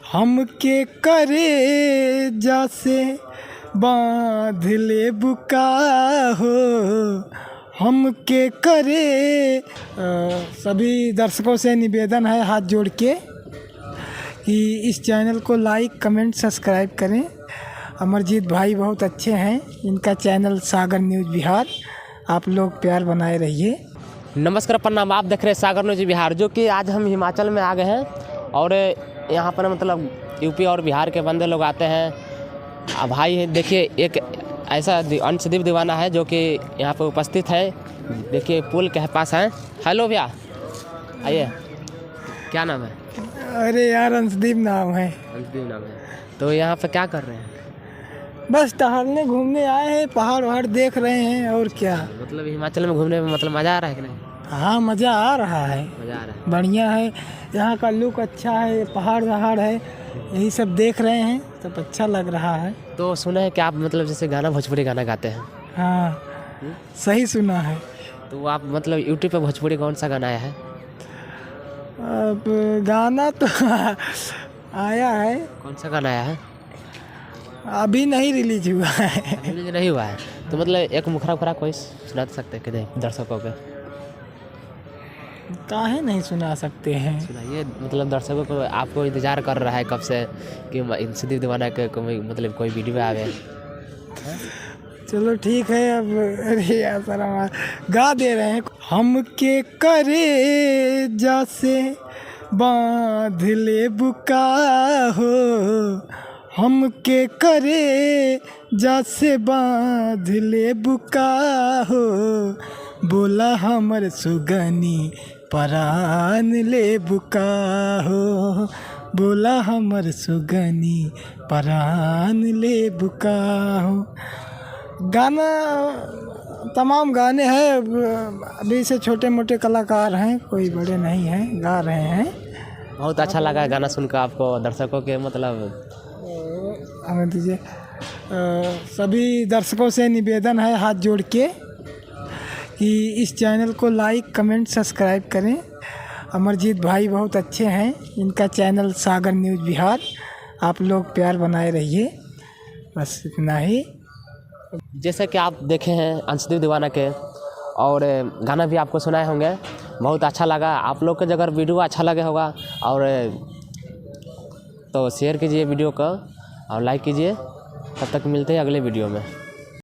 हमके करे जैसे बांध ले बुका हो, हमके करे। सभी दर्शकों से निवेदन है हाथ जोड़ के कि इस चैनल को लाइक कमेंट सब्सक्राइब करें। अमरजीत भाई बहुत अच्छे हैं, इनका चैनल सागर न्यूज़ बिहार, आप लोग प्यार बनाए रहिए। नमस्कार, प्रणाम। आप देख रहे हैं सागर न्यूज़ बिहार। जो कि आज हम हिमाचल में आ गए हैं और यहाँ पर मतलब यूपी और बिहार के बंदे लोग आते हैं। भाई देखिए, एक ऐसा अंशदीप दीवाना है जो कि यहाँ पर उपस्थित है। देखिए पुल के पास है। हेलो भैया, आइए। क्या नाम है? अरे यार, अंशदीप नाम है। अंशदीप नाम है। तो यहाँ पर क्या कर रहे हैं? बस टहलने घूमने आए हैं, पहाड़ वहाड़ देख रहे हैं और क्या। मतलब हिमाचल में घूमने में मतलब मज़ा आ रहा है कि नहीं? हाँ, मज़ा आ रहा है, मज़ा आ रहा है। बढ़िया है। यहाँ का लुक अच्छा है, पहाड़ वहाड़ है, यही सब देख रहे हैं, सब अच्छा लग रहा है। तो सुना है कि आप मतलब जैसे गाना भोजपुरी गाना गाते हैं? हाँ, सही सुना है। तो आप मतलब यूट्यूब पे भोजपुरी कौन सा गाना आया है? अब गाना तो आया है, कौन सा गाना आया है? अभी नहीं रिलीज हुआ है। रिलीज नहीं हुआ है। तो मतलब एक मुखरा मुखरा कोई सुना सकते हैं कि दर्शकों को? काहे नहीं सुना सकते हैं। सुनाइए। मतलब दर्शकों को आपको इंतजार कर रहा है कब से कि अंशदीप दीवाना के मतलब कोई वीडियो आवे। चलो ठीक है, अब अरे यार सर गा दे रहे हैं। हमके करे जैसे बांध ले बुका हो, हमके करे जैसे बांध ले बुका हो, बोला हमर सुगनी परान ले बुका हो, बोला हमर सुगनी परान ले बुका हो। गाना तमाम गाने हैं, अभी से छोटे मोटे कलाकार हैं, कोई बड़े नहीं हैं, गा रहे हैं। बहुत अच्छा लगा गाना सुनकर आपको, दर्शकों के मतलब हमें दीजिए। सभी दर्शकों से निवेदन है हाथ जोड़ के कि इस चैनल को लाइक कमेंट सब्सक्राइब करें। अमरजीत भाई बहुत अच्छे हैं, इनका चैनल सागर न्यूज़ बिहार, आप लोग प्यार बनाए रहिए। बस इतना ही। जैसे कि आप देखे हैं अंशदीप दीवाना के, और गाना भी आपको सुनाए होंगे, बहुत अच्छा लगा। आप लोग को अगर वीडियो अच्छा लगे होगा और तो शेयर कीजिए वीडियो को और लाइक कीजिए। तब तक मिलते हैं अगले वीडियो में।